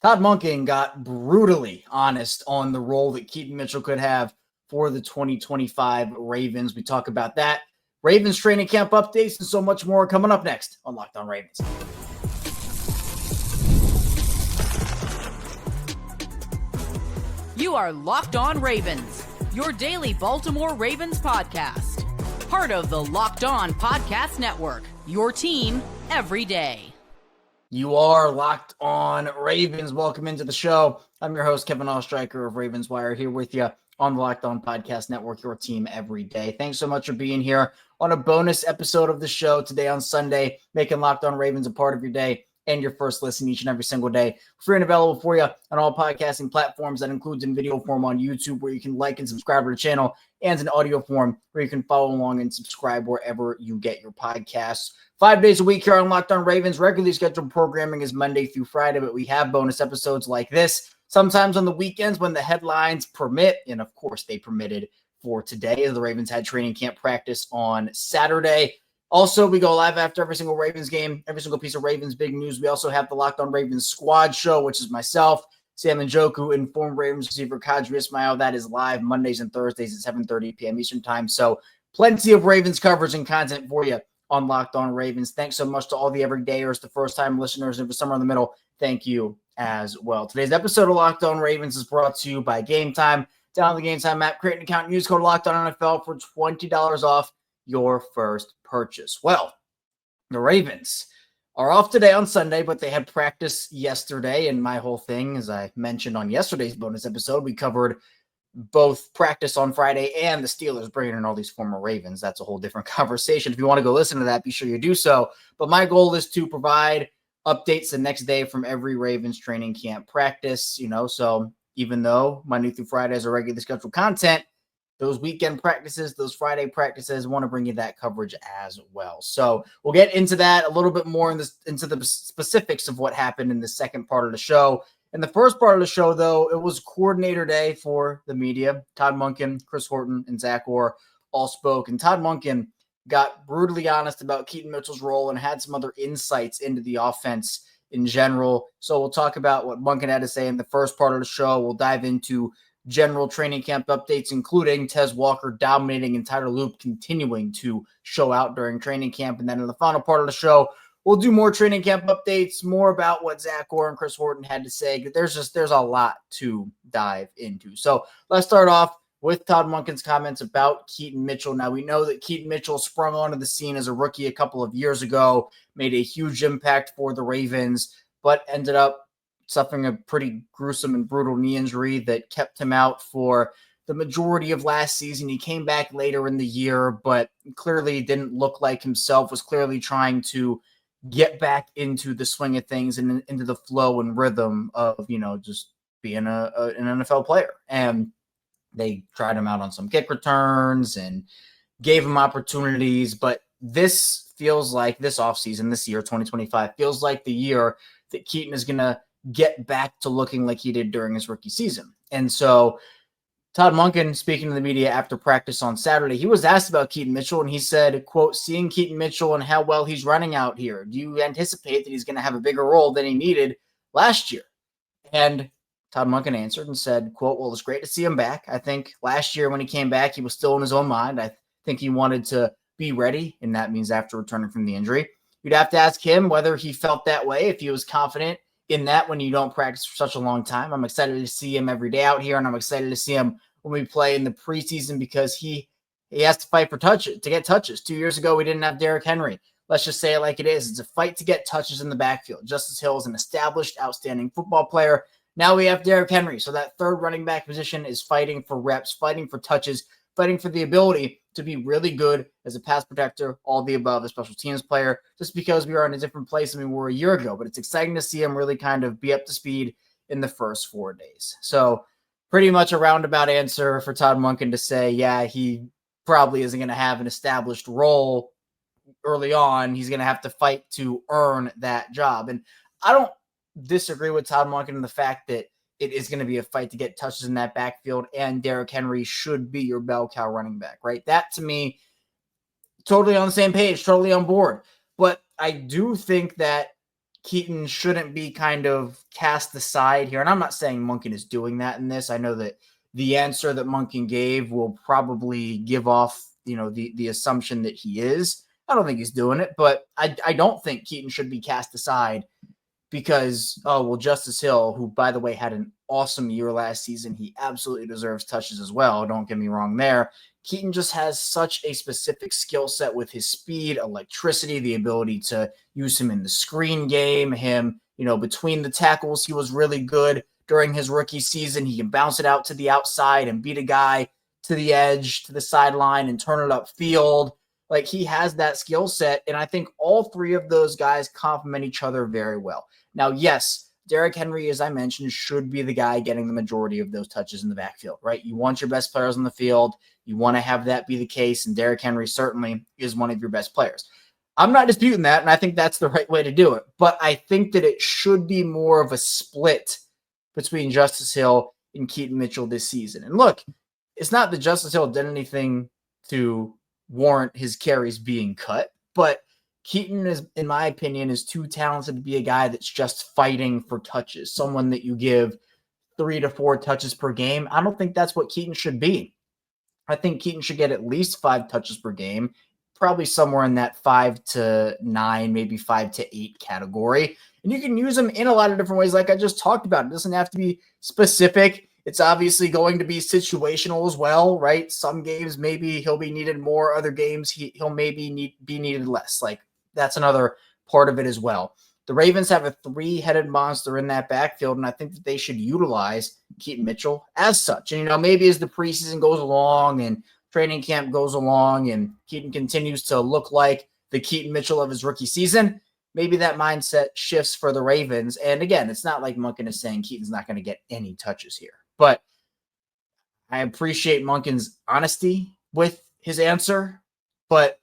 Todd Monken got brutally honest on the role that Keaton Mitchell could have for the 2025 Ravens. We talk about that, Ravens training camp updates, and so much more coming up next on Locked On Ravens. You are Locked On Ravens, your daily Baltimore Ravens podcast. Part of the Locked On Podcast Network, your team every day. You are Locked On Ravens. Welcome into the show. I'm your host, Kevin Oestreicher of Ravens Wire, here with you on the Locked On Podcast Network, your team every day. Thanks so much for being here on a bonus episode of the show today on Sunday, making Locked On Ravens a part of your day and your first listen each and every single day. Free and available for you on all podcasting platforms. That includes in video form on YouTube, where you can like and subscribe to the channel, and in audio form, where you can follow along and subscribe wherever you get your podcasts. 5 days a week here on Locked On Ravens. Regularly scheduled programming is Monday through Friday, but we have bonus episodes like this, sometimes on the weekends when the headlines permit, and of course they permitted for today, as the Ravens had training camp practice on Saturday. Also, we go live after every single Ravens game, every single piece of Ravens big news. We also have the Locked On Ravens Squad Show, which is myself, Sam Njoku, and former Ravens receiver Kadri Ismail. That is live Mondays and Thursdays at 7:30 p.m. Eastern Time. So plenty of Ravens coverage and content for you on Locked On Ravens. Thanks so much to all the everydayers, the first-time listeners, and for somewhere in the middle, thank you as well. Today's episode of Locked On Ravens is brought to you by Gametime. Download the Gametime app, create an account, and use code Locked On NFL for $20 off your first purchase. Well, the Ravens are off today on Sunday, but they had practice yesterday, and my whole thing, as I mentioned on yesterday's bonus episode, we covered both practice on Friday and the Steelers bringing in all these former Ravens. That's a whole different conversation. If you want to go listen to that, be sure you do so. But my goal is to provide updates the next day from every Ravens training camp practice, so even though Monday through Friday is a regularly scheduled content, those weekend practices, those Friday practices, want to bring you that coverage as well. So we'll get into that a little bit more into the specifics of what happened in the second part of the show. In the first part of the show, though, it was coordinator day for the media. Todd Monken, Chris Horton, and Zach Orr all spoke. And Todd Monken got brutally honest about Keaton Mitchell's role and had some other insights into the offense in general. So we'll talk about what Monken had to say in the first part of the show. We'll dive into general training camp updates, including Tez Walker dominating and Tyler Loop continuing to show out during training camp. And then in the final part of the show, we'll do more training camp updates, more about what Zach Orr and Chris Horton had to say. There's a lot to dive into. So let's start off with Todd Monken's comments about Keaton Mitchell. Now, we know that Keaton Mitchell sprung onto the scene as a rookie a couple of years ago, made a huge impact for the Ravens, but ended up suffering a pretty gruesome and brutal knee injury that kept him out for the majority of last season. He came back later in the year, but clearly didn't look like himself, was clearly trying to get back into the swing of things and into the flow and rhythm of, just being an NFL player. And they tried him out on some kick returns and gave him opportunities. But this feels like this offseason, this year, 2025, feels like the year that Keaton is going to get back to looking like he did during his rookie season. And so Todd Monken, speaking to the media after practice on Saturday, he was asked about Keaton Mitchell, and he said, quote, "Seeing Keaton Mitchell and how well he's running out here, do you anticipate that he's going to have a bigger role than he needed last year?" And Todd Monken answered and said, quote, "Well, it's great to see him back. I think last year when he came back, he was still in his own mind. I think he wanted to be ready, and that means after returning from the injury. You'd have to ask him whether he felt that way, if he was confident in that when you don't practice for such a long time. I'm excited to see him every day out here, and I'm excited to see him when we play in the preseason because he has to fight for touches, to get touches. 2 years ago, we didn't have Derrick Henry. Let's just say it like it is. It's a fight to get touches in the backfield. Justice Hill is an established, outstanding football player. Now we have Derrick Henry. So that third running back position is fighting for reps, fighting for touches, fighting for the ability to be really good as a pass protector, all the above, a special teams player, just because we are in a different place than we were a year ago. But it's exciting to see him really kind of be up to speed in the first 4 days. So pretty much a roundabout answer for Todd Monken to say, yeah, he probably isn't going to have an established role early on. He's going to have to fight to earn that job. And I don't disagree with Todd Monken in the fact that it is going to be a fight to get touches in that backfield, and Derrick Henry should be your bell cow running back, right? That, to me, totally on the same page, totally on board. But I do think that Keaton shouldn't be kind of cast aside here. And I'm not saying Monken is doing that in this. I know that the answer that Monken gave will probably give off, the assumption that he is. I don't think he's doing it, but I don't think Keaton should be cast aside because, Justice Hill, who, by the way, had an awesome year last season, he absolutely deserves touches as well. Don't get me wrong there. Keaton just has such a specific skill set with his speed, electricity, the ability to use him in the screen game, him, between the tackles, he was really good during his rookie season. He can bounce it out to the outside and beat a guy to the edge, to the sideline, and turn it upfield. Like, he has that skill set, and I think all three of those guys complement each other very well. Now, yes, Derrick Henry, as I mentioned, should be the guy getting the majority of those touches in the backfield, right? You want your best players on the field. You want to have that be the case, and Derrick Henry certainly is one of your best players. I'm not disputing that, and I think that's the right way to do it, but I think that it should be more of a split between Justice Hill and Keaton Mitchell this season. And look, it's not that Justice Hill did anything to warrant his carries being cut, but Keaton is, in my opinion, is too talented to be a guy that's just fighting for touches, someone that you give 3 to 4 touches per game. I don't think that's what Keaton should be. I think Keaton should get at least 5 touches per game, probably somewhere in that 5 to 9, maybe 5 to 8 category. And you can use him in a lot of different ways, like I just talked about. It doesn't have to be specific. It's obviously going to be situational as well, right? Some games maybe he'll be needed more. Other games he'll maybe be needed less. Like, that's another part of it as well. The Ravens have a 3-headed monster in that backfield, and I think that they should utilize Keaton Mitchell as such. And, maybe as the preseason goes along and training camp goes along and Keaton continues to look like the Keaton Mitchell of his rookie season, maybe that mindset shifts for the Ravens. And again, it's not like Monken is saying Keaton's not going to get any touches here. But I appreciate Monken's honesty with his answer. But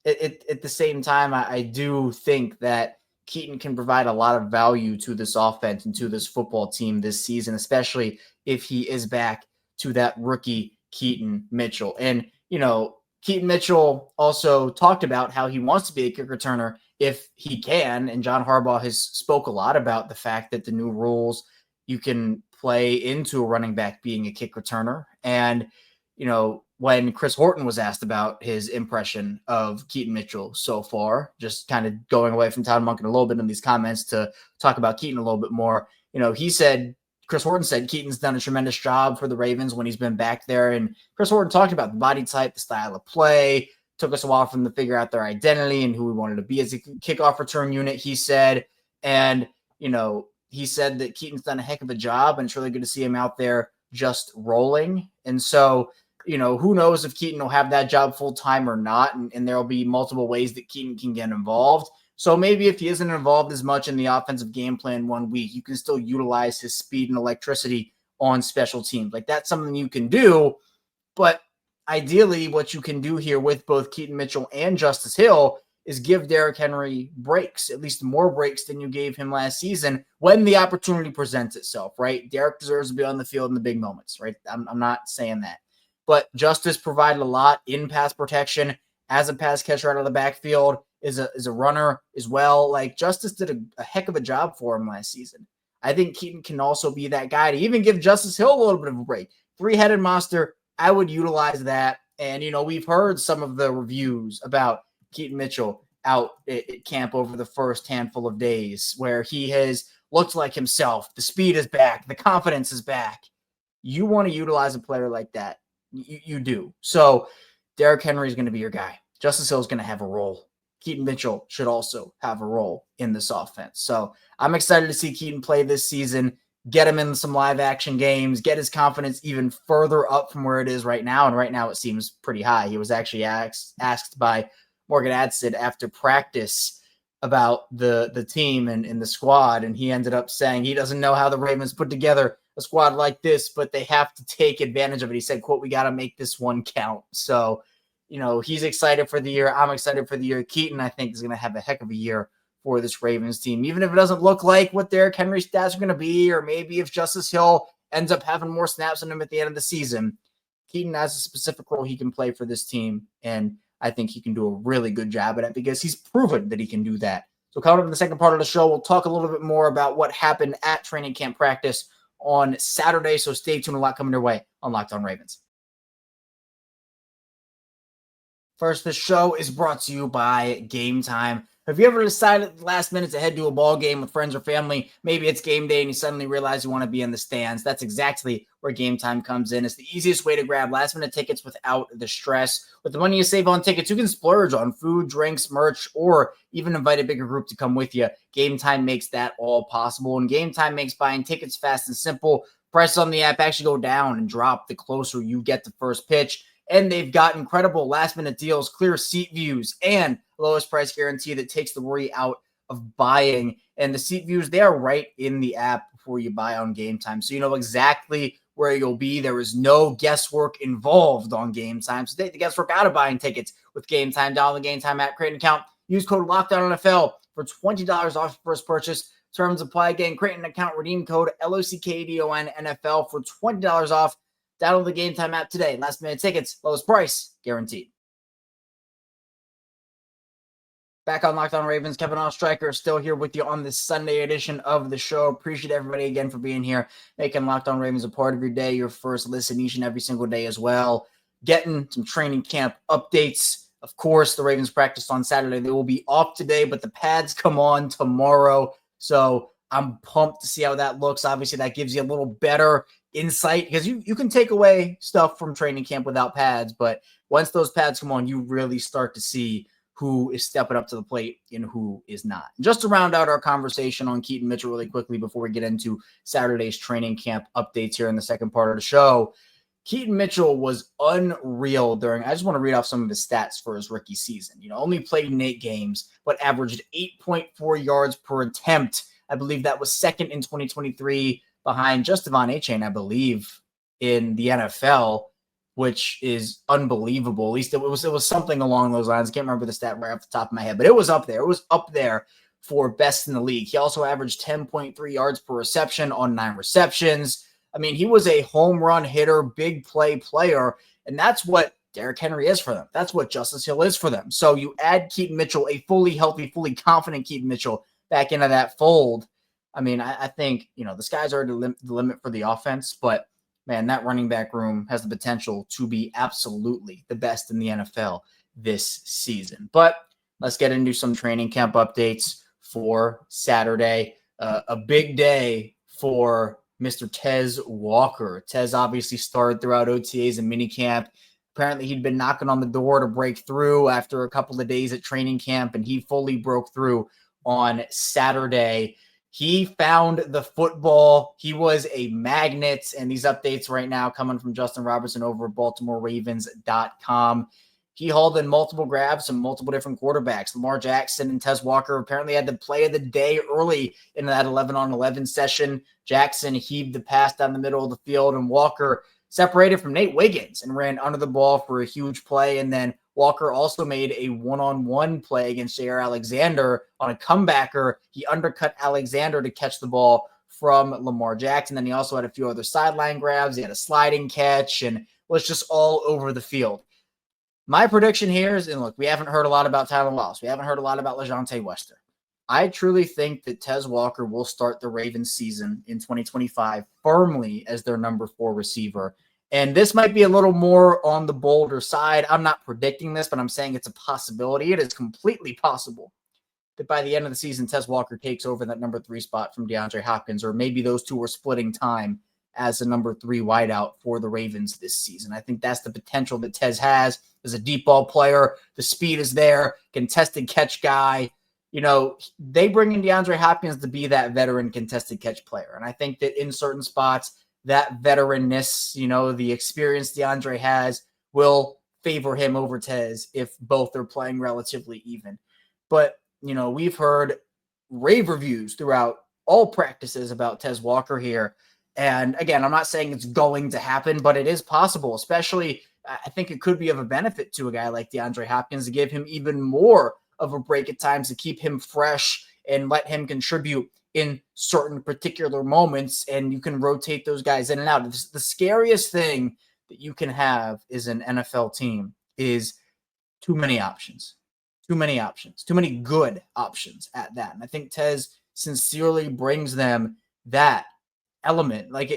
at the same time, I do think that Keaton can provide a lot of value to this offense and to this football team this season, especially if he is back to that rookie Keaton Mitchell. And, Keaton Mitchell also talked about how he wants to be a kick returner if he can. And John Harbaugh has spoke a lot about the fact that the new rules, you can play into a running back being a kick returner. And, when Chris Horton was asked about his impression of Keaton Mitchell so far, just kind of going away from Todd Monken a little bit in these comments to talk about Keaton a little bit more, Chris Horton said Keaton's done a tremendous job for the Ravens when he's been back there. And Chris Horton talked about the body type, the style of play. Took us a while for them to figure out their identity and who we wanted to be as a kickoff return unit, he said. And, he said that Keaton's done a heck of a job, and it's really good to see him out there just rolling. And so, who knows if Keaton will have that job full time or not. And there'll be multiple ways that Keaton can get involved. So maybe if he isn't involved as much in the offensive game plan one week, you can still utilize his speed and electricity on special teams. Like, that's something you can do. But ideally, what you can do here with both Keaton Mitchell and Justice Hill is give Derrick Henry breaks, at least more breaks than you gave him last season when the opportunity presents itself, right? Derrick deserves to be on the field in the big moments, right? I'm not saying that. But Justice provided a lot in pass protection as a pass catcher out of the backfield, is a runner as well. Like, Justice did a heck of a job for him last season. I think Keaton can also be that guy to even give Justice Hill a little bit of a break. 3-headed monster, I would utilize that. And, we've heard some of the reviews about Keaton Mitchell out at camp over the first handful of days where he has looked like himself. The speed is back. The confidence is back. You want to utilize a player like that. You do. So Derrick Henry is going to be your guy. Justice Hill is going to have a role. Keaton Mitchell should also have a role in this offense. So I'm excited to see Keaton play this season, get him in some live action games, get his confidence even further up from where it is right now. And right now it seems pretty high. He was actually asked by Morgan Adsid after practice about the team and the squad. And he ended up saying he doesn't know how the Ravens put together a squad like this, but they have to take advantage of it. He said, quote, "We got to make this one count." So, he's excited for the year. I'm excited for the year. Keaton, I think, is going to have a heck of a year for this Ravens team, even if it doesn't look like what Derrick Henry's stats are going to be, or maybe if Justice Hill ends up having more snaps on him at the end of the season. Keaton has a specific role he can play for this team, and I think he can do a really good job at it because he's proven that he can do that So coming up in the second part of the show, we'll talk a little bit more about what happened at training camp practice on Saturday. So stay tuned. A lot coming your way on Locked On Ravens. First, the show is brought to you by Gametime. Have you ever decided at the last minute to head to a ball game with friends or family? Maybe it's game day and you suddenly realize you want to be in the stands. That's exactly where Gametime comes in. It's the easiest way to grab last-minute tickets without the stress. With the money you save on tickets, you can splurge on food, drinks, merch, or even invite a bigger group to come with you. Gametime makes that all possible, and Gametime makes buying tickets fast and simple. Prices on the app actually go down and drop the closer you get to first pitch. And they've got incredible last-minute deals, clear seat views, and lowest price guarantee that takes the worry out of buying. And the seat views, they are right in the app before you buy on Gametime. So you know exactly where you'll be. There is no guesswork involved on Gametime. So take the guesswork out of buying tickets with Gametime. Download the Gametime app, create an account, use code LOCKDOWNNFL for $20 off your first purchase. Terms apply. Again, create an account, redeem code LOCKDONNFL for $20 off. Download the Gametime app today. Last minute tickets, lowest price, guaranteed. Back on Locked On Ravens, Kevin Oestreicher still here with you on this Sunday edition of the show. Appreciate everybody again for being here, making Locked On Ravens a part of your day, your first listen each and every single day as well. Getting some training camp updates. Of course, the Ravens practiced on Saturday. They will be off today, but the pads come on tomorrow. So I'm pumped to see how that looks. Obviously, that gives you a little better insight because you can take away stuff from training camp without pads, but once those pads come on, you really start to see who is stepping up to the plate and who is not. Just to round out our conversation on Keaton Mitchell really quickly before we get into Saturday's training camp updates here in the second part of the show, Keaton Mitchell was unreal during, I just want to read off some of his stats for his rookie season. Only played in 8 games, but averaged 8.4 yards per attempt. I believe that was second in 2023 behind just Devon Achane, I believe, in the NFL, which is unbelievable. At least it was something along those lines. I can't remember the stat right off the top of my head, but it was up there. It was up there for best in the league. He also averaged 10.3 yards per reception on 9 receptions. I mean, he was a home run hitter, big play player, and that's what Derrick Henry is for them. That's what Justice Hill is for them. So you add Keaton Mitchell, a fully healthy, fully confident Keaton Mitchell, back into that fold. I mean, I think, the sky's already the limit for the offense, but man, that running back room has the potential to be absolutely the best in the NFL this season. But let's get into some training camp updates for Saturday. A big day for Mr. Tez Walker. Tez obviously started throughout OTAs and minicamp. Apparently, he'd been knocking on the door to break through after a couple of days at training camp, and he fully broke through on Saturday. He found the football. He was a magnet, and these updates right now coming from Justin Robertson over at BaltimoreRavens.com. He hauled in multiple grabs from multiple different quarterbacks. Lamar Jackson and Tez Walker apparently had the play of the day early in that 11-on-11 session. Jackson heaved the pass down the middle of the field, and Walker separated from Nate Wiggins and ran under the ball for a huge play. And then Walker also made a one-on-one play against Jaire Alexander on a comebacker. He undercut Alexander to catch the ball from Lamar Jackson. Then he also had a few other sideline grabs. He had a sliding catch and was just all over the field. My prediction here is, and look, we haven't heard a lot about Tyler Loss. We haven't heard a lot about LeJontay Wester. I truly think that Tez Walker will start the Ravens season in 2025 firmly as their number 4 receiver. And this might be a little more on the bolder side. I'm not predicting this, but I'm saying it's a possibility. It is completely possible that by the end of the season, Tez Walker takes over that number 3 spot from DeAndre Hopkins, or maybe those two are splitting time as the number 3 wideout for the Ravens this season. I think that's the potential that Tez has as a deep ball player. The speed is there, contested catch guy. They bring in DeAndre Hopkins to be that veteran contested catch player. And I think that in certain spots, that veteranness, the experience DeAndre has will favor him over Tez if both are playing relatively even. But, we've heard rave reviews throughout all practices about Tez Walker here. And again, I'm not saying it's going to happen, but it is possible, especially I think it could be of a benefit to a guy like DeAndre Hopkins to give him even more of a break at times, to keep him fresh and let him contribute in certain particular moments, and you can rotate those guys in and out. The scariest thing that you can have is an NFL team is too many options. too many options, too many good options at that. And I think Tez sincerely brings them that element. Like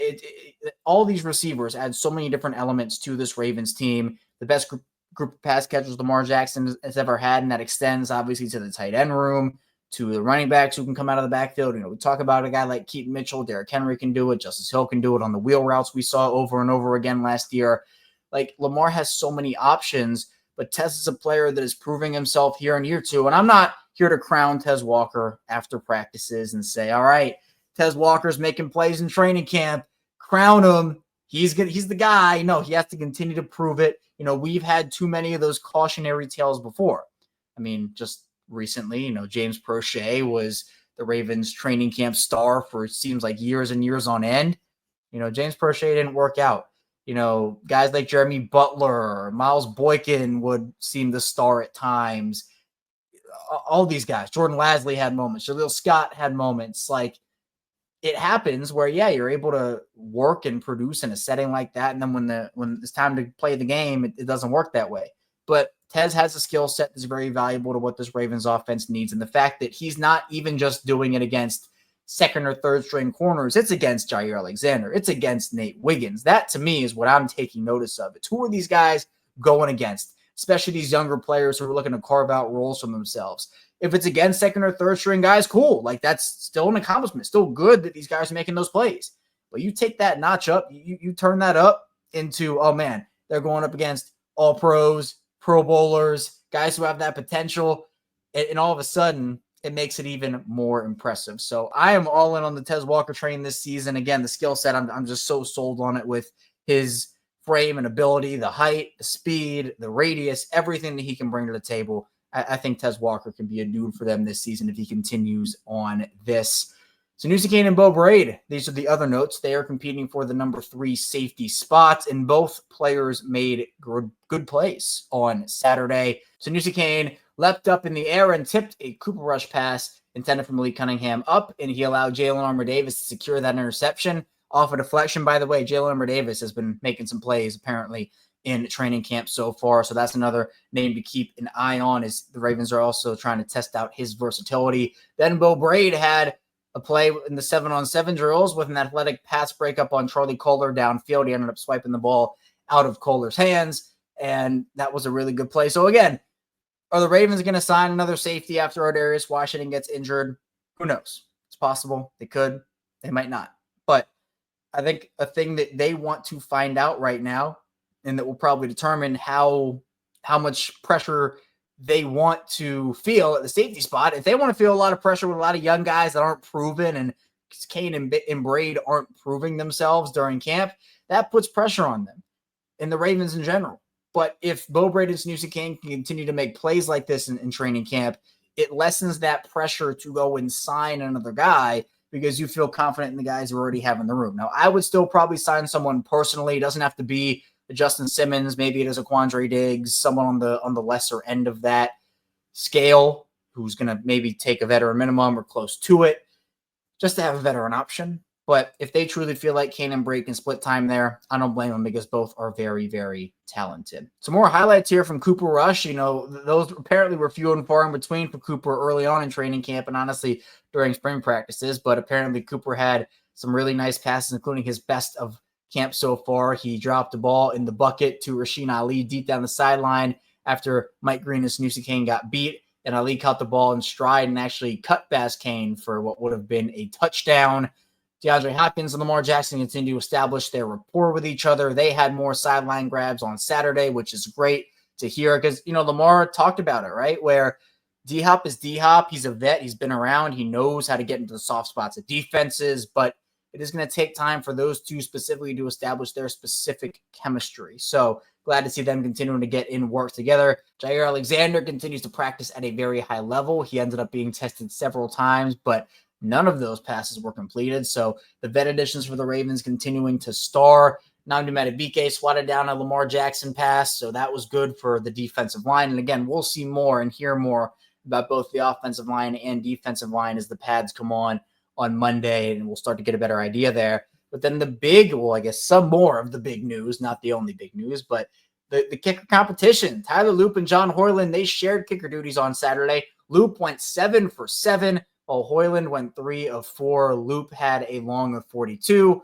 all these receivers add so many different elements to this Ravens team. The best group of pass catchers Lamar Jackson has ever had, and that extends obviously to the tight end room, to the running backs who can come out of the backfield. We talk about a guy like Keaton Mitchell, Derrick Henry can do it, Justice Hill can do it on the wheel routes we saw over and over again last year. Like Lamar has so many options, but Tez is a player that is proving himself here in year 2. And I'm not here to crown Tez Walker after practices and say, all right, Tez Walker's making plays in training camp, crown him. He's good. He's the guy. No, he has to continue to prove it. We've had too many of those cautionary tales before. I mean, just recently, James Prochet was the Ravens training camp star for it seems like years and years on end. James Prochet didn't work out. Guys like Jeremy Butler, Miles Boykin would seem the star at times. All these guys, Jordan Lasley had moments. Jaleel Scott had moments. Like, it happens where, yeah, you're able to work and produce in a setting like that. And then when it's time to play the game, it doesn't work that way. But Tez has a skill set that's very valuable to what this Ravens offense needs. And the fact that he's not even just doing it against second or third string corners, it's against Jaire Alexander. It's against Nate Wiggins. That to me is what I'm taking notice of. It's who are these guys going against, especially these younger players who are looking to carve out roles for themselves. If it's against second or third string guys, cool. Like, that's still an accomplishment. Still good that these guys are making those plays. But you take that notch up, you turn that up into, oh man, they're going up against all pros, Pro Bowlers, guys who have that potential. And all of a sudden, it makes it even more impressive. So I am all in on the Tez Walker train this season. Again, the skill set, I'm just so sold on it with his frame and ability, the height, the speed, the radius, everything that he can bring to the table. I think Tez Walker can be a dude for them this season if he continues on this. So Nusy Kane and Bo Braid, these are the other notes. They are competing for the number 3 safety spots, and both players made good plays on Saturday. So Nusy Kane leapt up in the air and tipped a Cooper Rush pass intended for Malik Cunningham up, and he allowed Jalen Armour-Davis to secure that interception off a deflection. By the way, Jalen Armour-Davis has been making some plays apparently in training camp so far. So that's another name to keep an eye on as the Ravens are also trying to test out his versatility. Then Bo Braid had a play in the 7-on-7 drills with an athletic pass breakup on Charlie Kolar downfield. He ended up swiping the ball out of Kolar's hands, and that was a really good play. So again, are the Ravens going to sign another safety after Darius Washington gets injured? Who knows? It's possible. They could. They might not. But I think a thing that they want to find out right now, and that will probably determine how much pressure they want to feel at the safety spot. If they want to feel a lot of pressure with a lot of young guys that aren't proven, and Kane and Braid aren't proving themselves during camp, that puts pressure on them and the Ravens in general. But if Bo Braid and Nusy Kane can continue to make plays like this in training camp, it lessens that pressure to go and sign another guy because you feel confident in the guys you already have in the room. Now, I would still probably sign someone personally. It doesn't have to be Justin Simmons. Maybe it is a Quandre Diggs, someone on the lesser end of that scale who's going to maybe take a veteran minimum or close to it just to have a veteran option. But if they truly feel like Kane and Braid can split time there, I don't blame them because both are very, very talented. Some more highlights here from Cooper Rush. Those apparently were few and far in between for Cooper early on in training camp and honestly during spring practices. But apparently Cooper had some really nice passes, including his best of camp so far. He dropped the ball in the bucket to Rasheen Ali deep down the sideline after Mike Green and Nusy Kane got beat. And Ali caught the ball in stride and actually cut Baz Kane for what would have been a touchdown. DeAndre Hopkins and Lamar Jackson continue to establish their rapport with each other. They had more sideline grabs on Saturday, which is great to hear because, Lamar talked about it, right? Where D-Hop is D-Hop. He's a vet. He's been around. He knows how to get into the soft spots of defenses, but it is going to take time for those two specifically to establish their specific chemistry. So glad to see them continuing to get in work together. Jaire Alexander continues to practice at a very high level. He ended up being tested several times, but none of those passes were completed. So the vet additions for the Ravens continuing to star. Nnamdi Madubuike swatted down a Lamar Jackson pass, so that was good for the defensive line. And again, we'll see more and hear more about both the offensive line and defensive line as the pads come on Monday, and we'll start to get a better idea there. But then some more of the big news, not the only big news, but the kicker competition. Tyler Loop and John Hoyland, they shared kicker duties on Saturday. Loop went 7 for 7, while Hoyland went 3 of 4. Loop had a long of 42.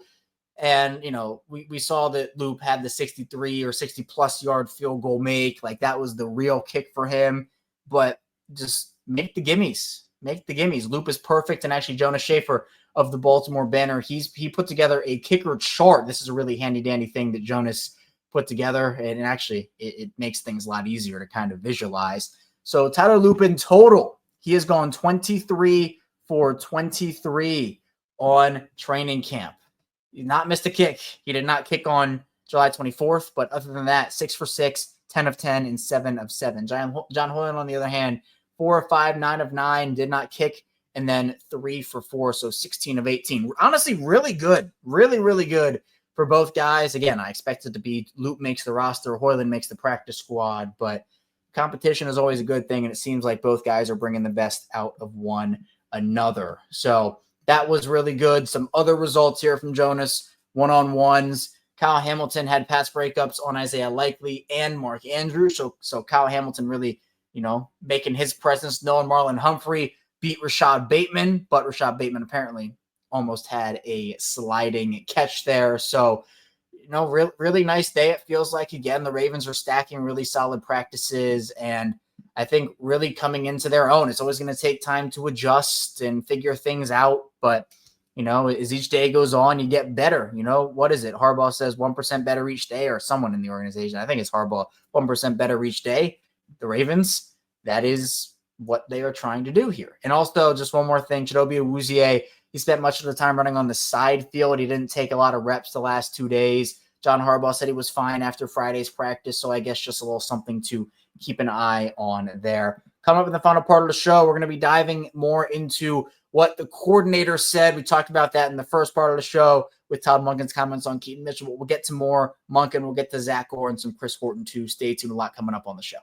And, we saw that Loop had the 63 or 60-plus yard field goal make. Like, that was the real kick for him. But just make the gimmies. Make the gimmies. Loop is perfect. And actually, Jonas Schaefer of the Baltimore Banner, he put together a kicker chart. This is a really handy-dandy thing that Jonas put together. And actually, it makes things a lot easier to kind of visualize. So Tyler Loop in total, he has gone 23 for 23 on training camp. He did not missed a kick. He did not kick on July 24th, but other than that, 6 for 6, 10 of 10, and 7 of 7. John Hoyland, on the other hand, 4 of 5, 9 of 9, did not kick, and then 3 for 4, so 16 of 18. Honestly, really good. Really, really good for both guys. Again, I expect it to be Loop makes the roster, Hoyland makes the practice squad, but competition is always a good thing, and it seems like both guys are bringing the best out of one another. So that was really good. Some other results here from Jonas, one-on-ones. Kyle Hamilton had pass breakups on Isaiah Likely and Mark Andrews. So Kyle Hamilton really, making his presence known. Marlon Humphrey beat Rashod Bateman, but Rashod Bateman apparently almost had a sliding catch there. So, really nice day. It feels like, again, the Ravens are stacking really solid practices and I think really coming into their own. It's always going to take time to adjust and figure things out. But, as each day goes on, you get better. What is it? Harbaugh says 1% better each day, or someone in the organization. I think it's Harbaugh, 1% better each day. The Ravens, that is what they are trying to do here. And also, just one more thing, Chidobe Awuzie, he spent much of the time running on the side field. He didn't take a lot of reps the last 2 days. John Harbaugh said he was fine after Friday's practice, so I guess just a little something to keep an eye on there. Coming up in the final part of the show, we're going to be diving more into what the coordinator said. We talked about that in the first part of the show with Todd Monken's comments on Keaton Mitchell. We'll get to more Monken. We'll get to Zach Orr and some Chris Horton too. Stay tuned. A lot coming up on the show.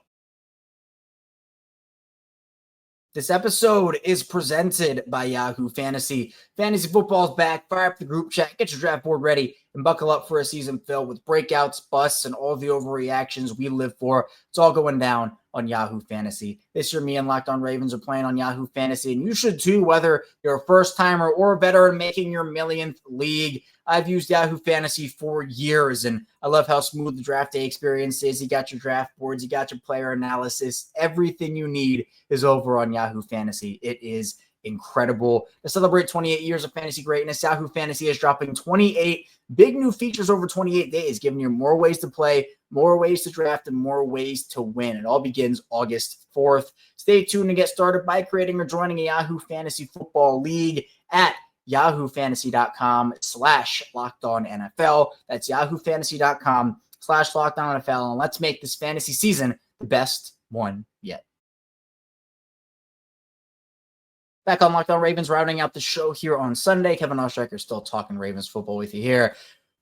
This episode is presented by Yahoo Fantasy. Fantasy football is back. Fire up the group chat, get your draft board ready, and buckle up for a season filled with breakouts, busts, and all the overreactions we live for. It's all going down on Yahoo Fantasy. This year, me and Locked On Ravens are playing on Yahoo Fantasy, and you should too, whether you're a first-timer or a veteran making your millionth league. I've used Yahoo Fantasy for years, and I love how smooth the draft day experience is. You got your draft boards, you got your player analysis. Everything you need is over on Yahoo Fantasy. It is incredible. To celebrate 28 years of fantasy greatness, Yahoo Fantasy is dropping 28 big new features over 28 days, giving you more ways to play, more ways to draft, and more ways to win. It all begins August 4th. Stay tuned to get started by creating or joining a Yahoo Fantasy Football League at yahoofantasy.com/LockedOnNFL. That's yahoofantasy.com/LockedOnNFL. And let's make this fantasy season the best one yet. Back on Locked On Ravens, rounding out the show here on Sunday. Kevin Oestreicher still talking Ravens football with you here.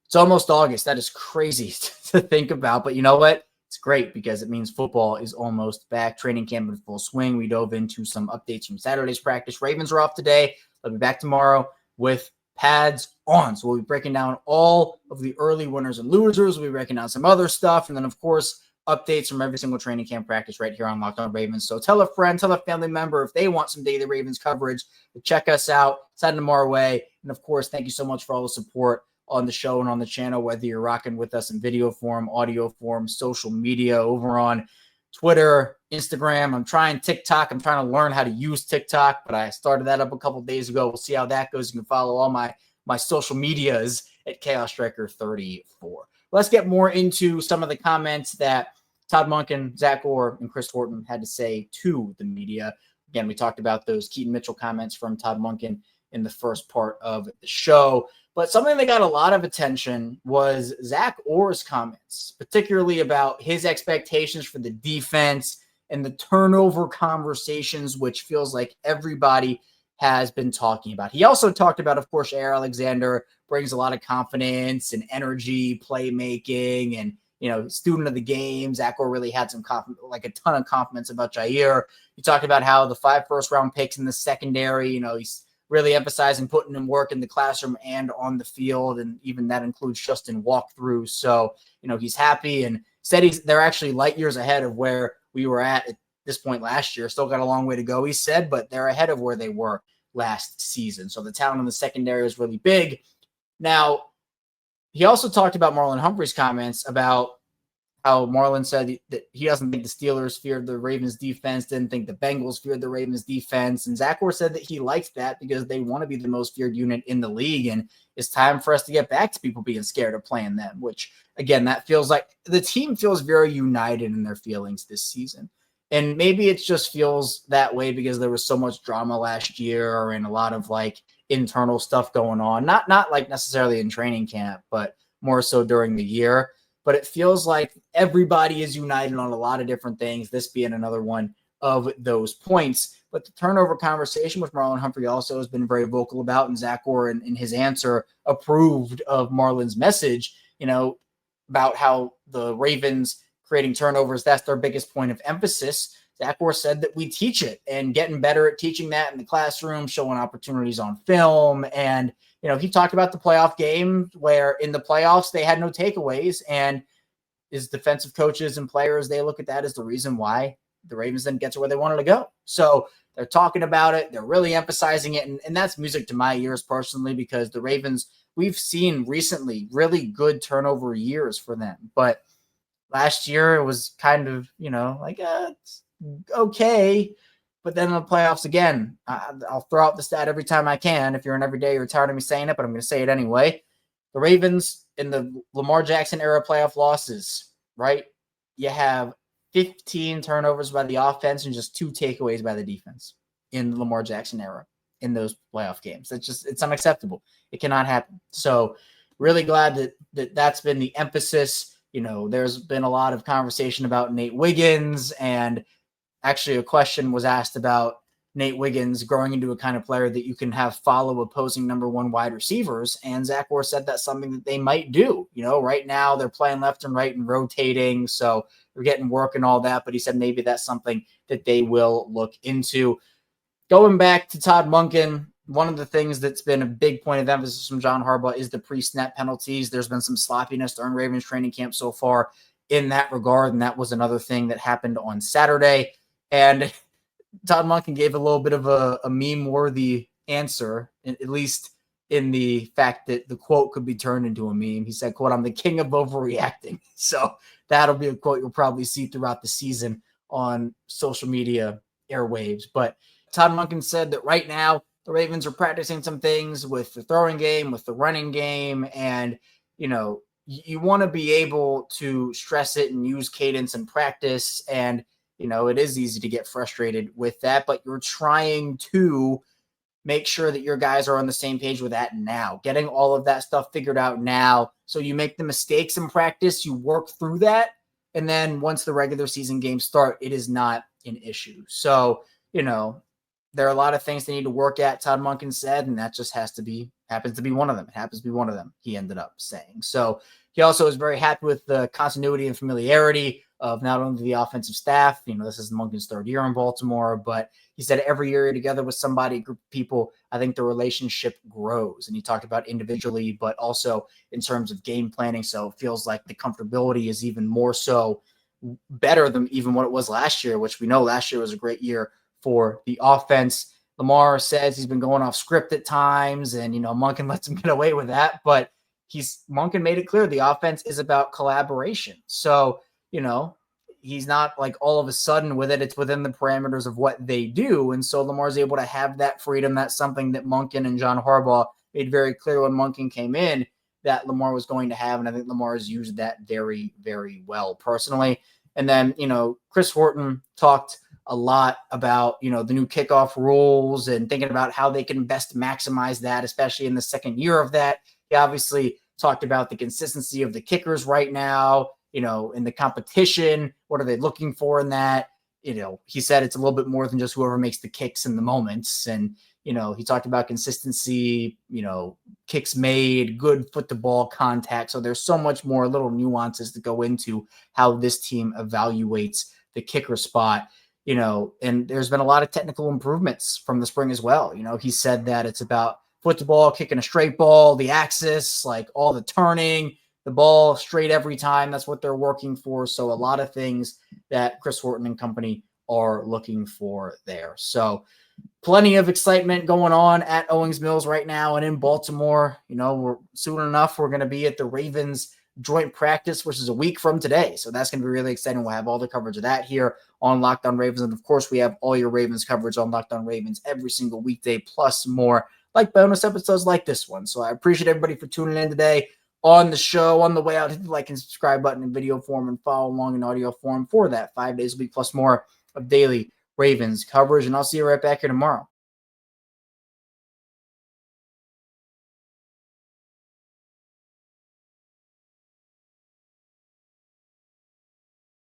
It's almost August. That is crazy to think about. But you know what? It's great because it means football is almost back. Training camp in full swing. We dove into some updates from Saturday's practice. Ravens are off today. They'll be back tomorrow with pads on. So we'll be breaking down all of the early winners and losers. We'll be breaking down some other stuff. And then, of course, updates from every single training camp practice right here on Locked On Ravens. So tell a friend, tell a family member if they want some daily Ravens coverage to check us out, send them our way. And, of course, thank you so much for all the support on the show and on the channel, whether you're rocking with us in video form, audio form, social media, over on Twitter, Instagram. I'm trying TikTok. I'm trying to learn how to use TikTok, but I started that up a couple days ago. We'll see how that goes. You can follow all my social medias at ChaosStriker34. Let's get more into some of the comments that Todd Monken, Zach Orr, and Chris Horton had to say to the media. Again, we talked about those Keaton Mitchell comments from Todd Monken in the first part of the show. But something that got a lot of attention was Zach Orr's comments, particularly about his expectations for the defense and the turnover conversations, which feels like everybody has been talking about. He also talked about, of course, Jaire Alexander brings a lot of confidence and energy, playmaking, and, student of the game. Zach Orr really had some a ton of compliments about Jaire. He talked about how the 5 first-round picks in the secondary, he's really emphasizing putting in work in the classroom and on the field, and even that includes just in walkthroughs. So, he's happy, and said they're actually light years ahead of where we were at this point last year. Still got a long way to go, he said, but they're ahead of where they were last season. So the talent in the secondary is really big. Now, he also talked about Marlon Humphrey's comments about how Marlon said that he doesn't think the Steelers feared the Ravens defense, didn't think the Bengals feared the Ravens defense. And Zach Orr said that he likes that because they want to be the most feared unit in the league. And it's time for us to get back to people being scared of playing them, which, again, that feels like the team feels very united in their feelings this season. And maybe it just feels that way because there was so much drama last year and a lot of like internal stuff going on, not like necessarily in training camp, but more so during the year. But it feels like everybody is united on a lot of different things, this being another one of those points. But the turnover conversation, which Marlon Humphrey also has been very vocal about, and Zach Orr in his answer approved of Marlon's message, about how the Ravens creating turnovers, that's their biggest point of emphasis. Zach Orr said that we teach it and getting better at teaching that in the classroom, showing opportunities on film. And he talked about the playoff game where in the playoffs they had no takeaways, and his defensive coaches and players, they look at that as the reason why the Ravens didn't get to where they wanted to go. So they're talking about it. They're really emphasizing it. And that's music to my ears personally, because the Ravens, we've seen recently really good turnover years for them. But last year it was kind of, it's okay. But then in the playoffs again, I'll throw out the stat every time I can. If you're an everyday, you're tired of me saying it, but I'm going to say it anyway. The Ravens in the Lamar Jackson era playoff losses, right? You have 15 turnovers by the offense and just 2 takeaways by the defense in the Lamar Jackson era in those playoff games. It's unacceptable. It cannot happen. So really glad that's been the emphasis. There's been a lot of conversation about Nate Wiggins, and actually a question was asked about Nate Wiggins growing into a kind of player that you can have follow opposing number 1 wide receivers. And Zach Orr said that's something that they might do. Right now they're playing left and right and rotating, so they're getting work and all that. But he said maybe that's something that they will look into. Going back to Todd Monken, one of the things that's been a big point of emphasis from John Harbaugh is the pre-snap penalties. There's been some sloppiness during Ravens training camp so far in that regard, and that was another thing that happened on Saturday. And Todd Monken gave a little bit of a meme-worthy answer, at least in the fact that the quote could be turned into a meme. He said, quote, "I'm the king of overreacting." So that'll be a quote you'll probably see throughout the season on social media airwaves. But Todd Monken said that right now the Ravens are practicing some things with the throwing game, with the running game, and, you want to be able to stress it and use cadence and practice. And it is easy to get frustrated with that, but you're trying to make sure that your guys are on the same page with that now, getting all of that stuff figured out now. So you make the mistakes in practice, you work through that. And then once the regular season games start, it is not an issue. So, there are a lot of things they need to work at, Todd Monken said, and that just happens to be one of them. It happens to be one of them, he ended up saying. So he also is very happy with the continuity and familiarity of not only the offensive staff. This is Monken's 3rd year in Baltimore, but he said every year you're together with somebody, a group of people, I think the relationship grows. And he talked about individually, but also in terms of game planning. So it feels like the comfortability is even more so better than even what it was last year, which we know last year was a great year for the offense. Lamar says he's been going off script at times, and, Monken lets him get away with that. But Monken made it clear the offense is about collaboration. So, he's not like all of a sudden with it. It's within the parameters of what they do. And so Lamar's able to have that freedom. That's something that Monken and John Harbaugh made very clear when Monken came in that Lamar was going to have. And I think Lamar has used that very, very well personally. And then, Chris Horton talked a lot about, the new kickoff rules and thinking about how they can best maximize that, especially in the second year of that. He obviously talked about the consistency of the kickers right now, in the competition. What are they looking for in that? He said it's a little bit more than just whoever makes the kicks in the moments. And, he talked about consistency, kicks made, good foot to ball contact. So there's so much more little nuances to go into how this team evaluates the kicker spot, and there's been a lot of technical improvements from the spring as well. He said that it's about foot to ball, kicking a straight ball, the axis, like all the turning, the ball straight every time. That's what they're working for. So a lot of things that Chris Horton and company are looking for there. So plenty of excitement going on at Owings Mills right now and in Baltimore. Soon enough, we're going to be at the Ravens joint practice, which is a week from today. So that's going to be really exciting. We'll have all the coverage of that here on Locked On Ravens. And of course, we have all your Ravens coverage on Locked On Ravens every single weekday, plus more, like bonus episodes like this one. So I appreciate everybody for tuning in today on the show. On the way out, hit the like and subscribe button in video form and follow along in audio form for that 5 days a week plus more of daily Ravens coverage. And I'll see you right back here tomorrow.